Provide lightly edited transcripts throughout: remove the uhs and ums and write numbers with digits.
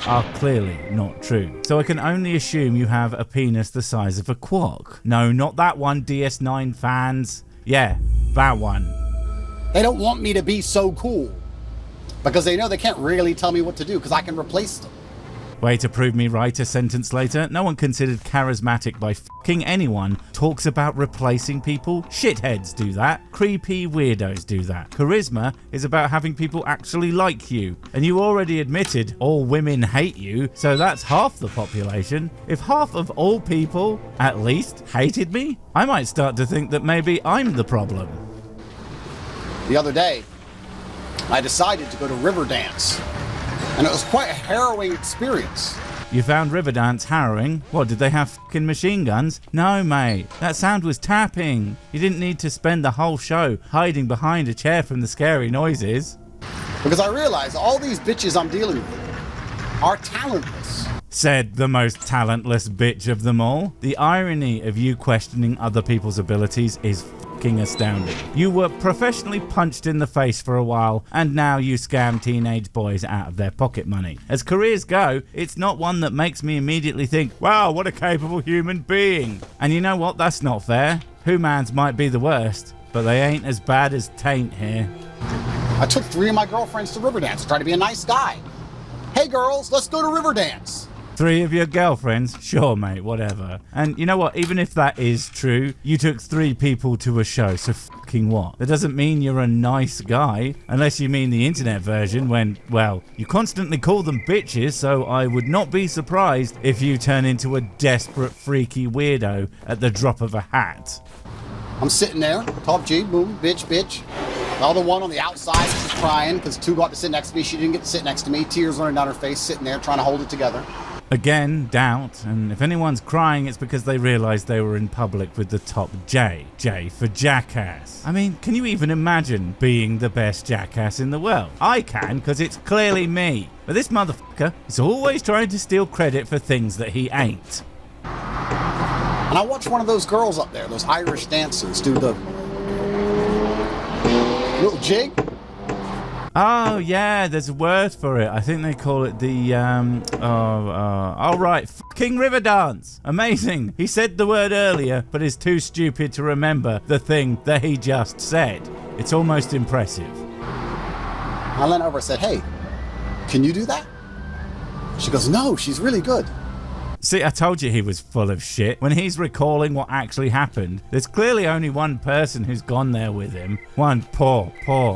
are clearly not true. So I can only assume you have a penis the size of a quark. No, not that one, DS9 fans. Yeah, that one. They don't want me to be so cool because they know they can't really tell me what to do because I can replace them. Way to prove me right a sentence later. No one considered charismatic by fucking anyone talks about replacing people. Shitheads do that. Creepy weirdos do that. Charisma is about having people actually like you. And you already admitted all women hate you, so that's half the population. If half of all people, at least, hated me, I might start to think that maybe I'm the problem. The other day, I decided to go to Riverdance. And it was quite a harrowing experience. You found Riverdance harrowing? What, did they have fucking machine guns? No, mate. That sound was tapping. You didn't need to spend the whole show hiding behind a chair from the scary noises. Because I realized all these bitches I'm dealing with are talentless. Said the most talentless bitch of them all. The irony of you questioning other people's abilities is fucking astounding. You were professionally punched in the face for a while, and now you scam teenage boys out of their pocket money. As careers go, it's not one that makes me immediately think, wow, what a capable human being. And you know what? That's not fair. Humans might be the worst, but they ain't as bad as Taint here. I took 3 of my girlfriends to Riverdance to try to be a nice guy. Hey girls, let's go to Riverdance. 3 of your girlfriends? Sure, mate, whatever. And you know what? Even if that is true, you took 3 people to a show, so fucking what? That doesn't mean you're a nice guy, unless you mean the internet version when, well, you constantly call them bitches, so I would not be surprised if you turn into a desperate, freaky weirdo at the drop of a hat. I'm sitting there, top G, boom, bitch, bitch. The other one on the outside is crying because 2 got to sit next to me. She didn't get to sit next to me. Tears running down her face, sitting there trying to hold it together. Again, doubt, and if anyone's crying, it's because they realised they were in public with the top J. J for jackass. I mean, can you even imagine being the best jackass in the world? I can, because it's clearly me. But this motherfucker is always trying to steal credit for things that he ain't. And I watched one of those girls up there, those Irish dancers, do the little jig. Oh yeah, there's a word for it. I think they call it the all right, fucking Riverdance. Amazing. He said the word earlier, but is too stupid to remember the thing that he just said. It's almost impressive. I leaned over and said, hey, can you do that? She goes, no, she's really good. See, I told you he was full of shit. When he's recalling what actually happened, there's clearly only one person who's gone there with him. One poor,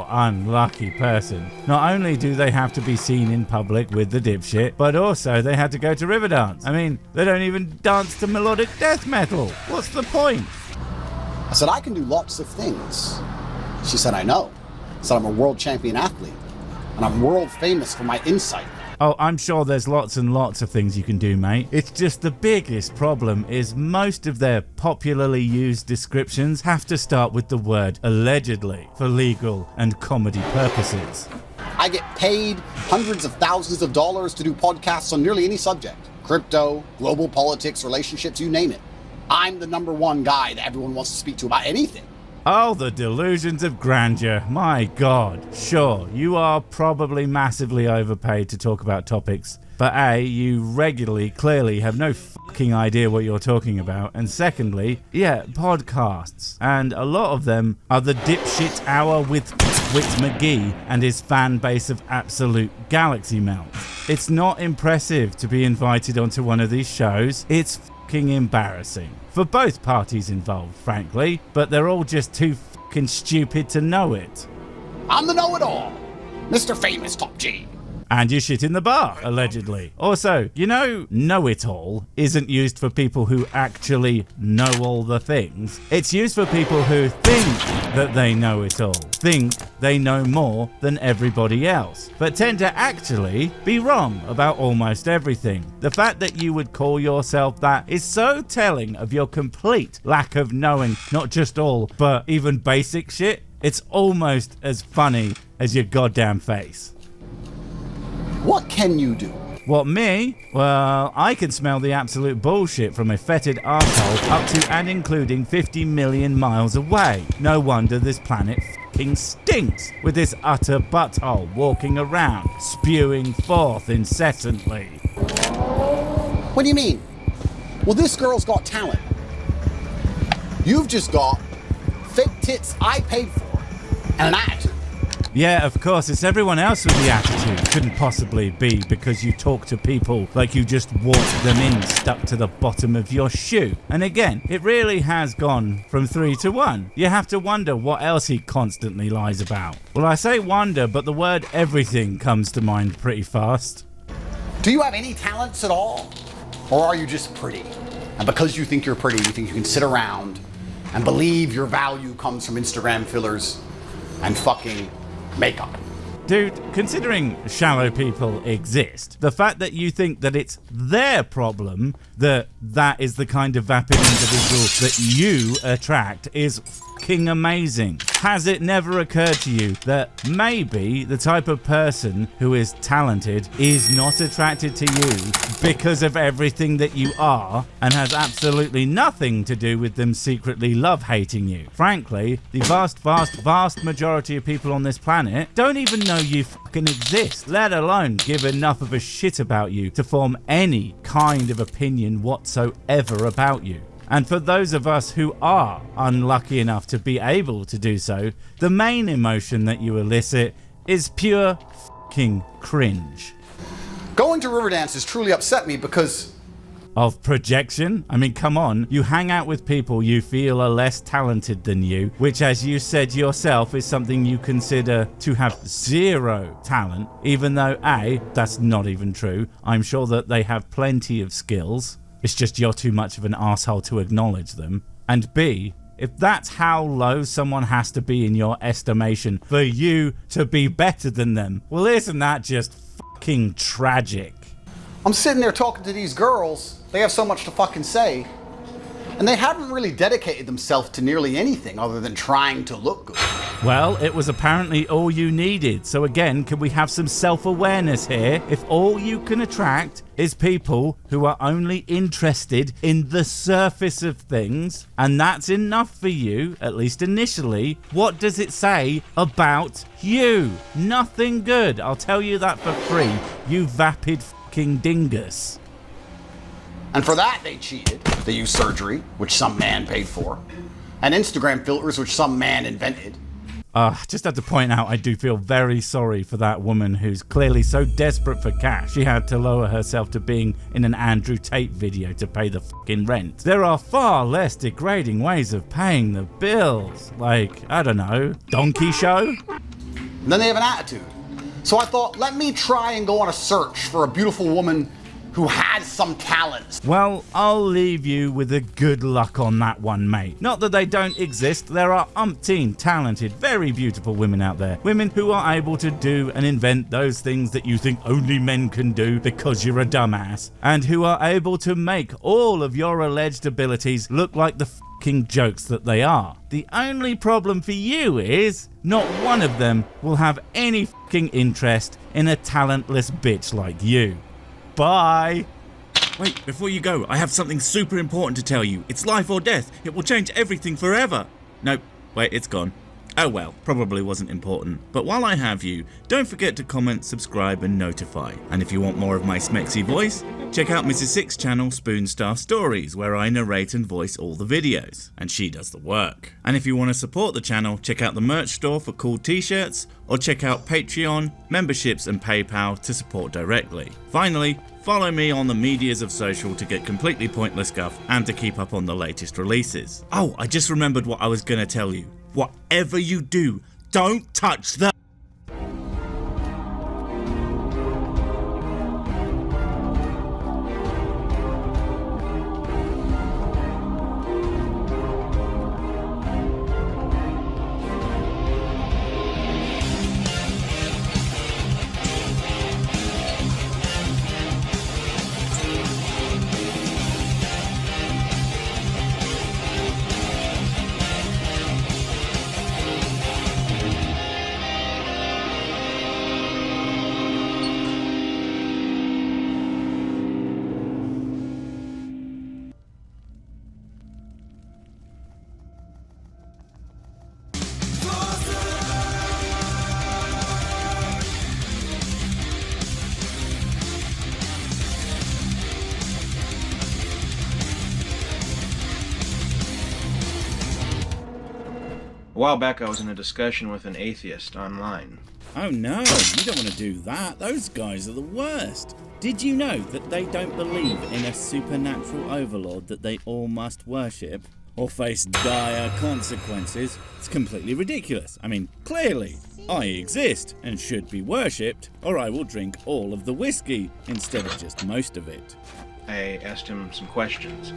unlucky person. Not only do they have to be seen in public with the dipshit, but also they had to go to Riverdance. I mean, they don't even dance to melodic death metal. What's the point? I said, I can do lots of things. She said, I know. I said, I'm a world champion athlete, and I'm world famous for my insight. Oh, I'm sure there's lots and lots of things you can do, mate. It's just the biggest problem is most of their popularly used descriptions have to start with the word allegedly for legal and comedy purposes. I get paid hundreds of thousands of dollars to do podcasts on nearly any subject. Crypto, global politics, relationships, you name it. I'm the #1 guy that everyone wants to speak to about anything. Oh, the delusions of grandeur. My God. Sure, you are probably massively overpaid to talk about topics, but A, you regularly, clearly have no fucking idea what you're talking about, and secondly, yeah, podcasts. And a lot of them are the dipshit hour with Whit McGee and his fan base of absolute galaxy melt. It's not impressive to be invited onto one of these shows. It's fucking embarrassing. For both parties involved, frankly, but they're all just too fucking stupid to know it. I'm the know-it-all, Mr. Famous Top G. And you shit in the bar, allegedly. Also, you know-it-all isn't used for people who actually know all the things. It's used for people who think that they know it all, think they know more than everybody else, but tend to actually be wrong about almost everything. The fact that you would call yourself that is so telling of your complete lack of knowing not just all, but even basic shit. It's almost as funny as your goddamn face. What can you do? What, me? Well, I can smell the absolute bullshit from a fetid arsehole up to and including 50 million miles away. No wonder this planet fucking stinks, with this utter butthole walking around, spewing forth incessantly. What do you mean? Well, this girl's got talent. You've just got fake tits I paid for and an attitude. Yeah, of course, it's everyone else with the attitude. Couldn't possibly be because you talk to people like you just walked them in stuck to the bottom of your shoe. And again, it really has gone from 3 to 1. You have to wonder what else he constantly lies about. Well, I say wonder, but the word everything comes to mind pretty fast. Do you have any talents at all? Or are you just pretty? And because you think you're pretty, you think you can sit around and believe your value comes from Instagram fillers and fucking makeup. Dude, considering shallow people exist, the fact that you think that it's their problem that is the kind of vapid individual that you attract is fucking amazing. Has it never occurred to you that maybe the type of person who is talented is not attracted to you because of everything that you are and has absolutely nothing to do with them secretly love-hating you? Frankly, the vast majority of people on this planet don't even know you fucking exist, let alone give enough of a shit about you to form any kind of opinion whatsoever about you. And for those of us who are unlucky enough to be able to do so, the main emotion that you elicit is pure fucking cringe. Going to Riverdance has truly upset me because... Of projection? I mean, come on. You hang out with people you feel are less talented than you, which, as you said yourself, is something you consider to have zero talent, even though A, that's not even true. I'm sure that they have plenty of skills. It's just you're too much of an asshole to acknowledge them. And B, if that's how low someone has to be in your estimation for you to be better than them, well, isn't that just fucking tragic? I'm sitting there talking to these girls, they have so much to fucking say, and they haven't really dedicated themselves to nearly anything other than trying to look good. Well, it was apparently all you needed. So again, can we have some self-awareness here? If all you can attract is people who are only interested in the surface of things, and that's enough for you, at least initially, what does it say about you? Nothing good. I'll tell you that for free, you vapid fucking dingus. And for that, they cheated. They used surgery, which some man paid for, and Instagram filters, which some man invented. Just have to point out, I do feel very sorry for that woman who's clearly so desperate for cash, she had to lower herself to being in an Andrew Tate video to pay the fucking rent. There are far less degrading ways of paying the bills. Like, I don't know, Donkey Show? And then they have an attitude. So I thought, let me try and go on a search for a beautiful woman who has some talents. Well, I'll leave you with a good luck on that one, mate. Not that they don't exist, there are umpteen talented, very beautiful women out there. Women who are able to do and invent those things that you think only men can do because you're a dumbass. And who are able to make all of your alleged abilities look like the fucking jokes that they are. The only problem for you is, not one of them will have any fucking interest in a talentless bitch like you. Bye. Wait, before you go, I have something super important to tell you. It's life or death. It will change everything forever. Nope, wait, it's gone. Oh well, probably wasn't important. But while I have you, don't forget to comment, subscribe and notify. And if you want more of my smexy voice, check out Mrs. Six's channel Spoonstaff Stories, where I narrate and voice all the videos, and she does the work. And if you want to support the channel, check out the merch store for cool t-shirts, or check out Patreon, memberships and PayPal to support directly. Finally, follow me on the medias of social to get completely pointless guff and to keep up on the latest releases. Oh, I just remembered what I was gonna tell you. Whatever you do, don't touch the A while back I was in a discussion with an atheist online. Oh no, you don't want to do that. Those guys are the worst. Did you know that they don't believe in a supernatural overlord that they all must worship or face dire consequences? It's completely ridiculous. I mean, clearly, I exist and should be worshipped, or I will drink all of the whiskey instead of just most of it. I asked him some questions.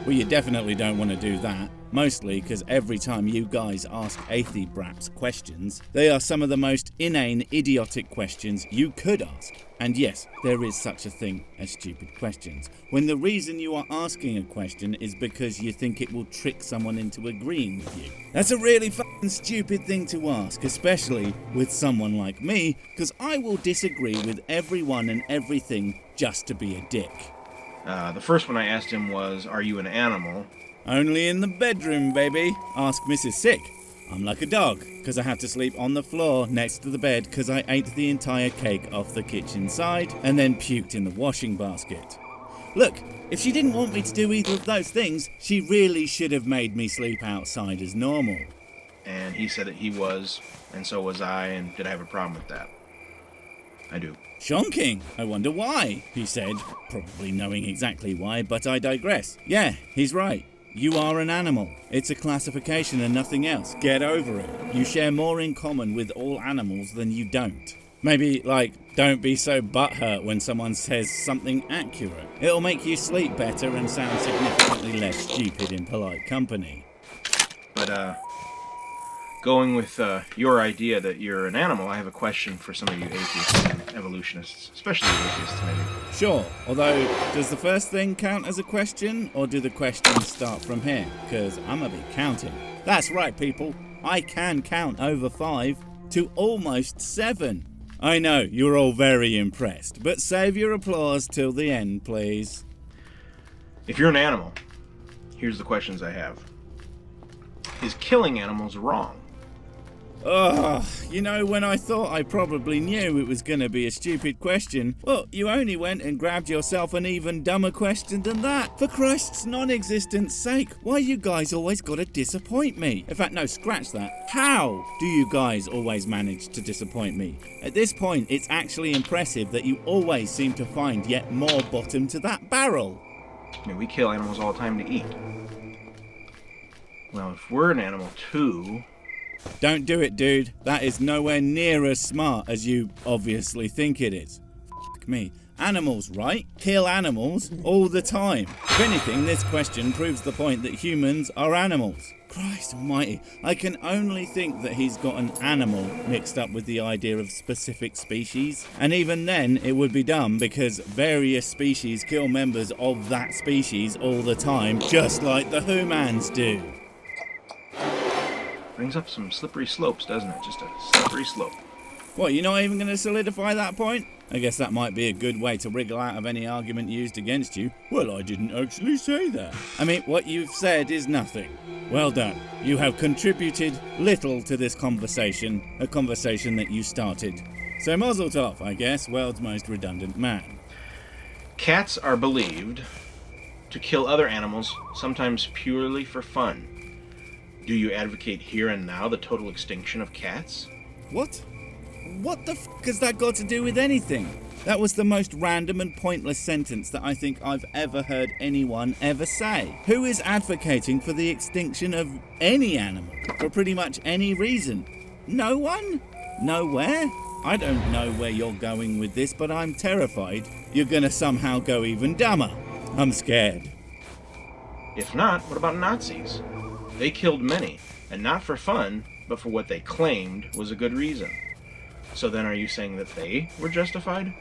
Well, you definitely don't want to do that. Mostly because every time you guys ask athi-braps questions, they are some of the most inane, idiotic questions you could ask. And yes, there is such a thing as stupid questions, when the reason you are asking a question is because you think it will trick someone into agreeing with you. That's a really fucking stupid thing to ask, especially with someone like me, because I will disagree with everyone and everything just to be a dick. The first one I asked him was, "Are you an animal?" Only in the bedroom, baby. Ask Mrs. Sick. I'm like a dog, because I have to sleep on the floor next to the bed because I ate the entire cake off the kitchen side and then puked in the washing basket. Look, if she didn't want me to do either of those things, she really should have made me sleep outside as normal. And he said that he was, and so was I, and did I have a problem with that? I do. Shonking. I wonder why, he said, probably knowing exactly why, but I digress. Yeah, he's right. You are an animal. It's a classification and nothing else. Get over it. You share more in common with all animals than you don't. Maybe, like, don't be so butthurt when someone says something accurate. It'll make you sleep better and sound significantly less stupid in polite company. But, going with your idea that you're an animal, I have a question for some of you atheists and evolutionists, especially atheists maybe. Sure, although, does the first thing count as a question, or do the questions start from here? Because I'm a bit counting. That's right, people. I can count over 5 to almost 7. I know, you're all very impressed, but save your applause till the end, please. If you're an animal, here's the questions I have. Is killing animals wrong? Ugh, you know, when I thought I probably knew it was going to be a stupid question, well, you only went and grabbed yourself an even dumber question than that. For Christ's non-existent sake, why you guys always gotta disappoint me? In fact, no, scratch that. How do you guys always manage to disappoint me? At this point, it's actually impressive that you always seem to find yet more bottom to that barrel. I mean, we kill animals all the time to eat. Well, if we're an animal too... Don't do it, dude. That is nowhere near as smart as you obviously think it is. Fuck me. Animals, right? Kill animals all the time. If anything, this question proves the point that humans are animals. Christ almighty, I can only think that he's got an animal mixed up with the idea of specific species. And even then, it would be dumb because various species kill members of that species all the time, just like the humans do. Brings up some slippery slopes, doesn't it? Just a slippery slope. What, you're not even going to solidify that point? I guess that might be a good way to wriggle out of any argument used against you. Well, I didn't actually say that. I mean, what you've said is nothing. Well done. You have contributed little to this conversation, a conversation that you started. So mazel tov, I guess, world's most redundant man. Cats are believed to kill other animals, sometimes purely for fun. Do you advocate here and now the total extinction of cats? What? What the fuck has that got to do with anything? That was the most random and pointless sentence that I think I've ever heard anyone ever say. Who is advocating for the extinction of any animal for pretty much any reason? No one? Nowhere? I don't know where you're going with this, but I'm terrified you're gonna somehow go even dumber. I'm scared. If not, what about Nazis? They killed many, and not for fun, but for what they claimed was a good reason. So then are you saying that they were justified?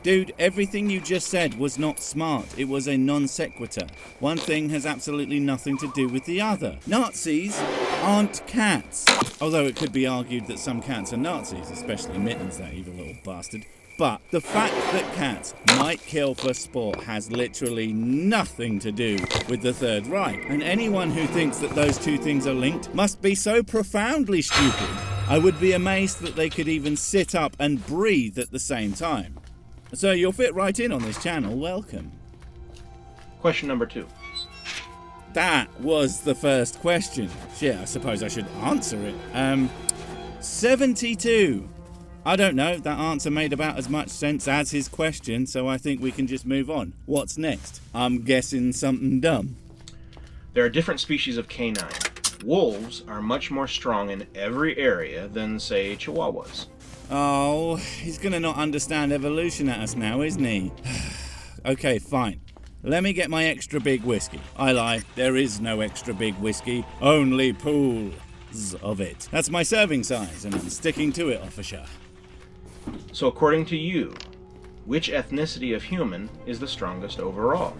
Dude, everything you just said was not smart. It was a non sequitur. One thing has absolutely nothing to do with the other. Nazis aren't cats. Although it could be argued that some cats are Nazis, especially Mittens, that evil little bastard. But the fact that cats might kill for sport has literally nothing to do with the Third Reich. And anyone who thinks that those two things are linked must be so profoundly stupid. I would be amazed that they could even sit up and breathe at the same time. So you'll fit right in on this channel, welcome. Question number 2. That was the first question. Shit, I suppose I should answer it. 72. I don't know, that answer made about as much sense as his question, so I think we can just move on. What's next? I'm guessing something dumb. There are different species of canine. Wolves are much more strong in every area than, say, Chihuahuas. Oh, he's gonna not understand evolution at us now, isn't he? Okay, fine. Let me get my extra big whiskey. I lie, there is no extra big whiskey, only pools of it. That's my serving size, and I'm sticking to it, officer. So according to you, which ethnicity of human is the strongest overall?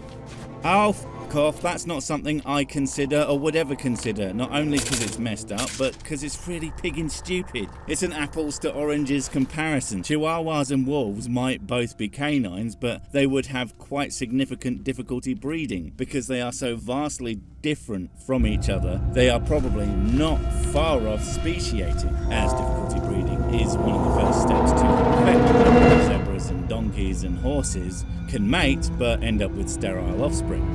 Oh, f*** off, that's not something I consider or would ever consider, not only because it's messed up, but because it's really piggin' stupid. It's an apples to oranges comparison. Chihuahuas and wolves might both be canines, but they would have quite significant difficulty breeding, because they are so vastly different from each other. They are probably not far off speciating, as difficulty breeding is one of the first steps to perfection. Zebras and donkeys and horses can mate, but end up with sterile offspring.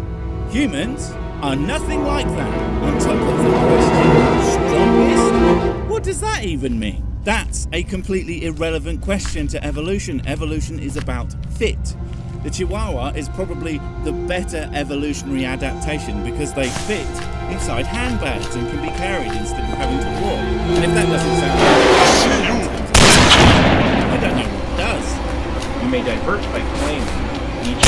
Humans are nothing like that. On top of the question, strongest? What does that even mean? That's a completely irrelevant question to evolution. Evolution is about fit. The Chihuahua is probably the better evolutionary adaptation because they fit inside handbags and can be carried instead of having to walk. And if that doesn't sound I don't know what does. You may divert by claiming each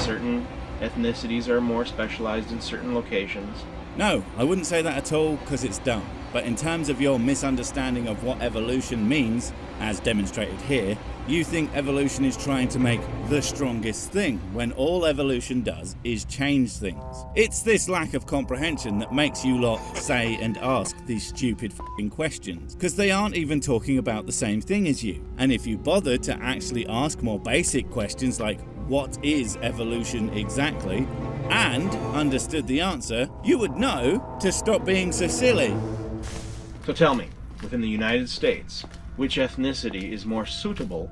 certain ethnicities are more specialized in certain locations. No, I wouldn't say that at all because it's dumb. But in terms of your misunderstanding of what evolution means, as demonstrated here, you think evolution is trying to make the strongest thing, when all evolution does is change things. It's this lack of comprehension that makes you lot say and ask these stupid f***ing questions, because they aren't even talking about the same thing as you. And if you bothered to actually ask more basic questions like, what is evolution exactly, and understood the answer, you would know to stop being so silly. So tell me, within the United States, which ethnicity is more suitable,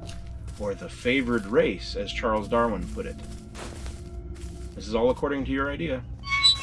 or the favored race, as Charles Darwin put it? This is all according to your idea.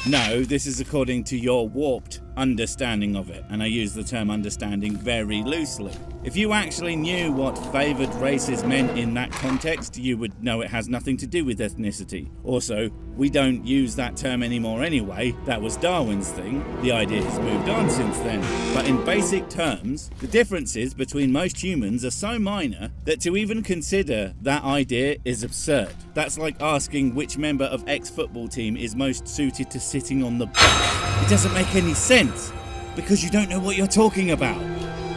No, this is according to your warped understanding of it, and I use the term understanding very loosely. If you actually knew what favoured races meant in that context, you would know it has nothing to do with ethnicity. Also, we don't use that term anymore anyway. That was Darwin's thing. The idea has moved on since then. But in basic terms, the differences between most humans are so minor that to even consider that idea is absurd. That's like asking which member of X football team is most suited to sitting on the bus. It doesn't make any sense, because you don't know what you're talking about.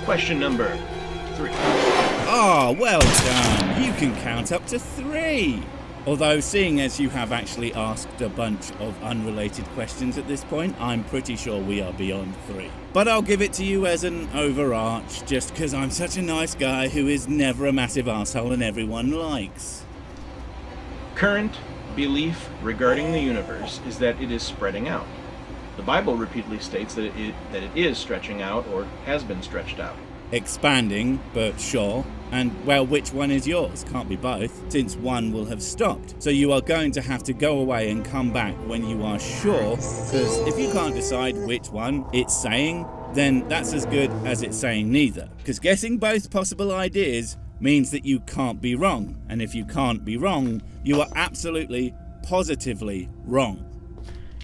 Question number 3. Ah, well done. You can count up to 3. Although, seeing as you have actually asked a bunch of unrelated questions at this point, I'm pretty sure we are beyond 3. But I'll give it to you as an overarch, just because I'm such a nice guy who is never a massive arsehole and everyone likes. Current belief regarding the universe is that it is spreading out. The Bible repeatedly states that it is stretching out or has been stretched out. Expanding, but sure. And, well, which one is yours? Can't be both, since one will have stopped. So you are going to have to go away and come back when you are sure, because if you can't decide which one it's saying, then that's as good as it's saying neither. Because guessing both possible ideas means that you can't be wrong. And if you can't be wrong, you are absolutely, positively wrong.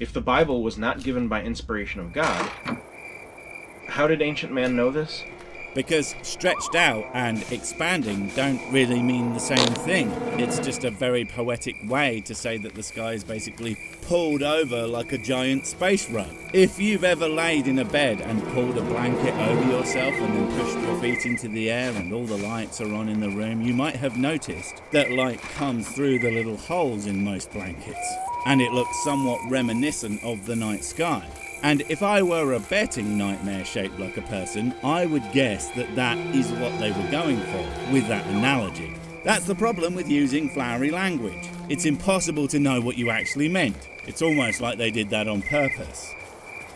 If the Bible was not given by inspiration of God, how did ancient man know this? Because stretched out and expanding don't really mean the same thing. It's just a very poetic way to say that the sky is basically pulled over like a giant space rug. If you've ever laid in a bed and pulled a blanket over yourself and then pushed your feet into the air and all the lights are on in the room, you might have noticed that light comes through the little holes in most blankets, and it looks somewhat reminiscent of the night sky. And if I were a betting nightmare shaped like a person, I would guess that that is what they were going for with that analogy. That's the problem with using flowery language. It's impossible to know what you actually meant. It's almost like they did that on purpose.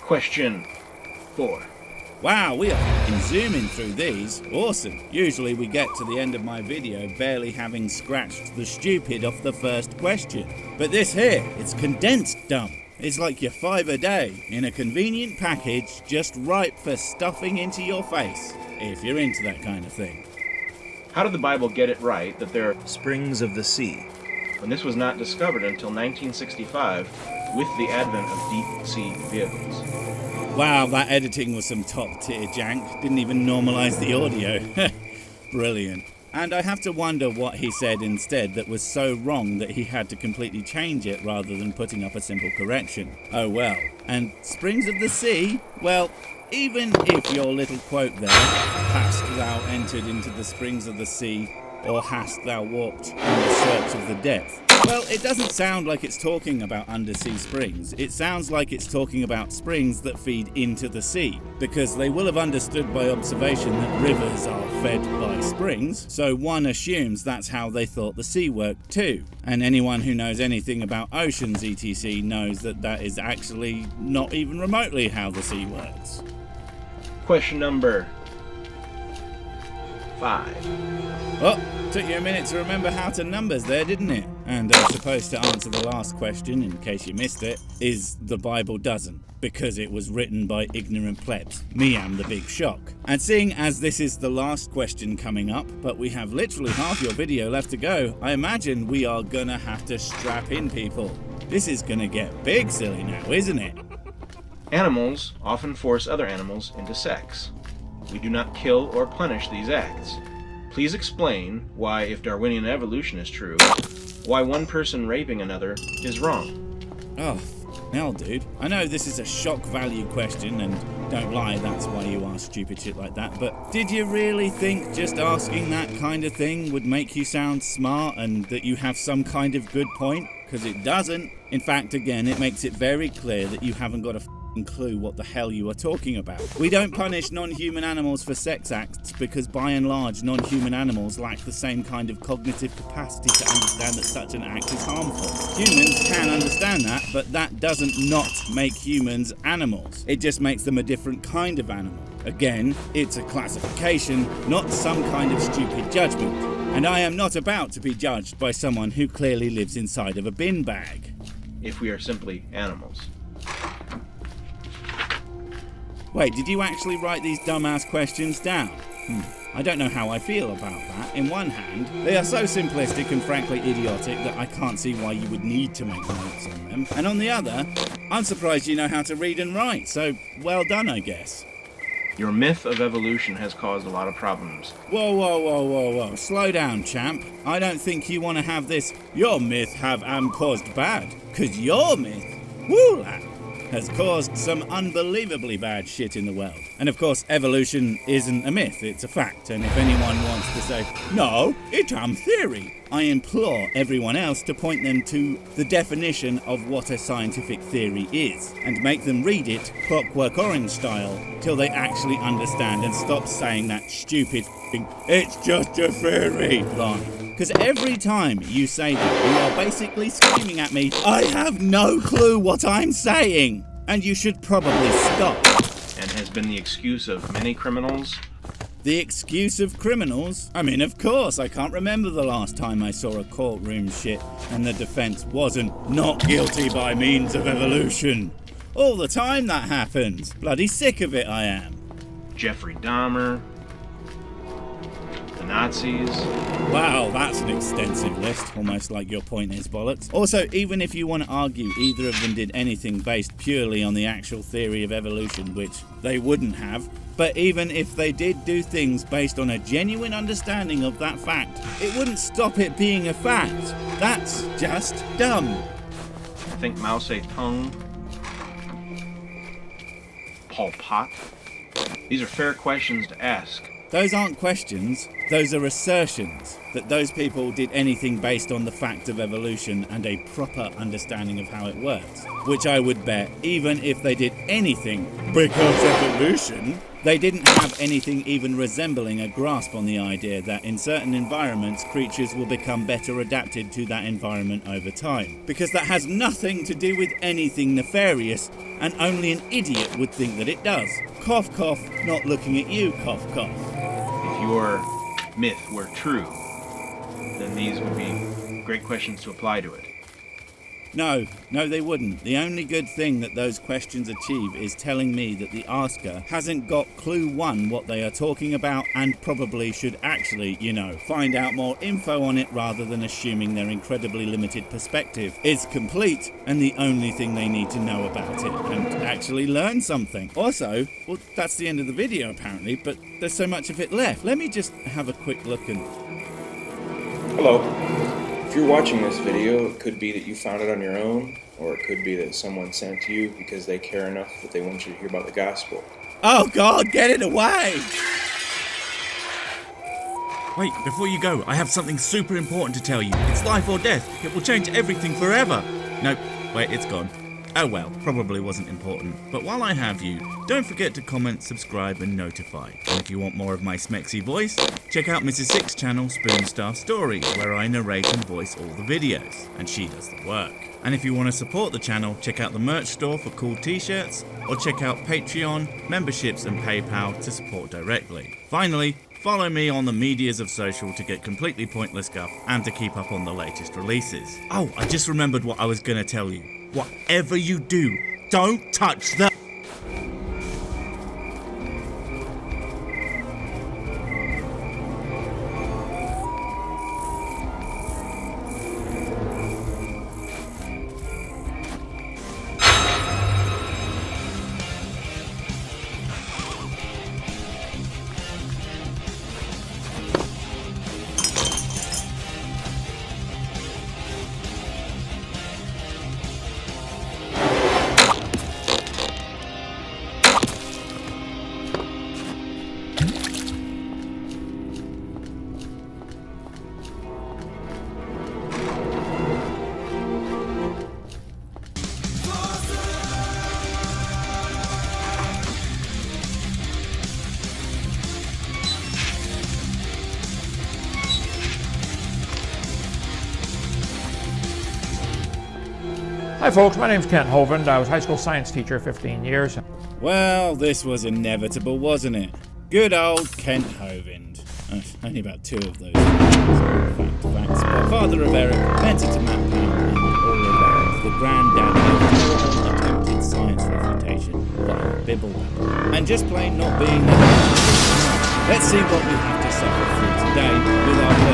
Question 4. Wow, we are fucking zooming through these. Awesome. Usually we get to the end of my video barely having scratched the stupid off the first question. But this here, it's condensed dumb. It's like your 5 a day in a convenient package just ripe for stuffing into your face, if you're into that kind of thing. How did the Bible get it right that there are springs of the sea, when this was not discovered until 1965 with the advent of deep sea vehicles? Wow, that editing was some top tier jank. Didn't even normalise the audio. Brilliant. And I have to wonder what he said instead that was so wrong that he had to completely change it rather than putting up a simple correction. Oh well. And springs of the sea? Well, even if your little quote there, hast thou entered into the springs of the sea, or hast thou walked in the search of the depth? Well, it doesn't sound like it's talking about undersea springs. It sounds like it's talking about springs that feed into the sea, because they will have understood by observation that rivers are fed by springs, so one assumes that's how they thought the sea worked too. And anyone who knows anything about oceans etc. knows that that is actually not even remotely how the sea works. Question number 5. Oh, took you a minute to remember how to numbers there, didn't it? And supposed to answer the last question, in case you missed it, is the Bible doesn't, because it was written by ignorant plebs. Me am the big shock. And seeing as this is the last question coming up, but we have literally half your video left to go, I imagine we are gonna have to strap in people. This is gonna get big silly now, isn't it? Animals often force other animals into sex. We do not kill or punish these acts. Please explain why, if Darwinian evolution is true, why one person raping another is wrong. Oh, hell, dude. I know this is a shock value question, and don't lie, that's why you ask stupid shit like that, but did you really think just asking that kind of thing would make you sound smart and that you have some kind of good point? Because it doesn't. In fact, again, it makes it very clear that you haven't got a clue what the hell you are talking about. We don't punish non-human animals for sex acts because by and large non-human animals lack the same kind of cognitive capacity to understand that such an act is harmful. Humans can understand that, but that doesn't not make humans animals. It just makes them a different kind of animal. Again, it's a classification, not some kind of stupid judgment. And I am not about to be judged by someone who clearly lives inside of a bin bag. If we are simply animals. Wait, did you actually write these dumbass questions down? I don't know how I feel about that. In one hand, they are so simplistic and frankly idiotic that I can't see why you would need to make notes on them. And on the other, I'm surprised you know how to read and write, so well done, I guess. Your myth of evolution has caused a lot of problems. Whoa. Slow down, champ. I don't think you want to have this your myth have caused bad. 'Cause your myth, woo lad, has caused some unbelievably bad shit in the world. And of course, evolution isn't a myth, it's a fact. And if anyone wants to say, no, it's theory, I implore everyone else to point them to the definition of what a scientific theory is, and make them read it Clockwork Orange style, till they actually understand and stop saying that stupid it's just a theory line. Because every time you say that, you are basically screaming at me, I have no clue what I'm saying! And you should probably stop. And has been the excuse of many criminals. The excuse of criminals? I mean, of course, I can't remember the last time I saw a courtroom shit and the defense wasn't not guilty by means of evolution. All the time that happens. Bloody sick of it I am. Jeffrey Dahmer. The Nazis. Wow, that's an extensive list, almost like your point is bollocks. Also, even if you want to argue either of them did anything based purely on the actual theory of evolution, which they wouldn't have, but even if they did do things based on a genuine understanding of that fact, it wouldn't stop it being a fact. That's just dumb. I think Mao Zedong. Pol Pot. These are fair questions to ask. Those aren't questions, those are assertions that those people did anything based on the fact of evolution and a proper understanding of how it works. Which I would bet, even if they did anything because evolution, they didn't have anything even resembling a grasp on the idea that in certain environments, creatures will become better adapted to that environment over time. Because that has nothing to do with anything nefarious, and only an idiot would think that it does. cough cough, not looking at you, cough cough. If your myth were true, then these would be great questions to apply to it. No, they wouldn't. The only good thing that those questions achieve is telling me that the asker hasn't got clue one what they are talking about and probably should actually, find out more info on it rather than assuming their incredibly limited perspective is complete and the only thing they need to know about it and actually learn something. Also, well, that's the end of the video apparently, but there's so much of it left. Let me just have a quick look and... Hello. If you're watching this video, it could be that you found it on your own, or it could be that someone sent it to you because they care enough that they want you to hear about the gospel. Oh God, get it away! Wait, before you go, I have something super important to tell you. It's life or death. It will change everything forever. Nope, wait, it's gone. Oh well, probably wasn't important. But while I have you, don't forget to comment, subscribe and notify. And if you want more of my smexy voice, check out Mrs. Six's channel Spoonstar Stories, where I narrate and voice all the videos, and she does the work. And if you want to support the channel, check out the merch store for cool t-shirts, or check out Patreon, memberships and PayPal to support directly. Finally, follow me on the medias of social to get completely pointless guff and to keep up on the latest releases. Oh, I just remembered what I was gonna tell you. Whatever you do, don't touch the... Hi folks, my name's Kent Hovind. I was a high school science teacher 15 years. Well, this was inevitable, wasn't it? Good old Kent Hovind. Only about 2 of those. Facts. But father of Eric, mentor to Matt Pound, and all around the granddaddy of all attempted science refutation via bibble babble. And just plain not being there. Let's see what we have to suffer through today with our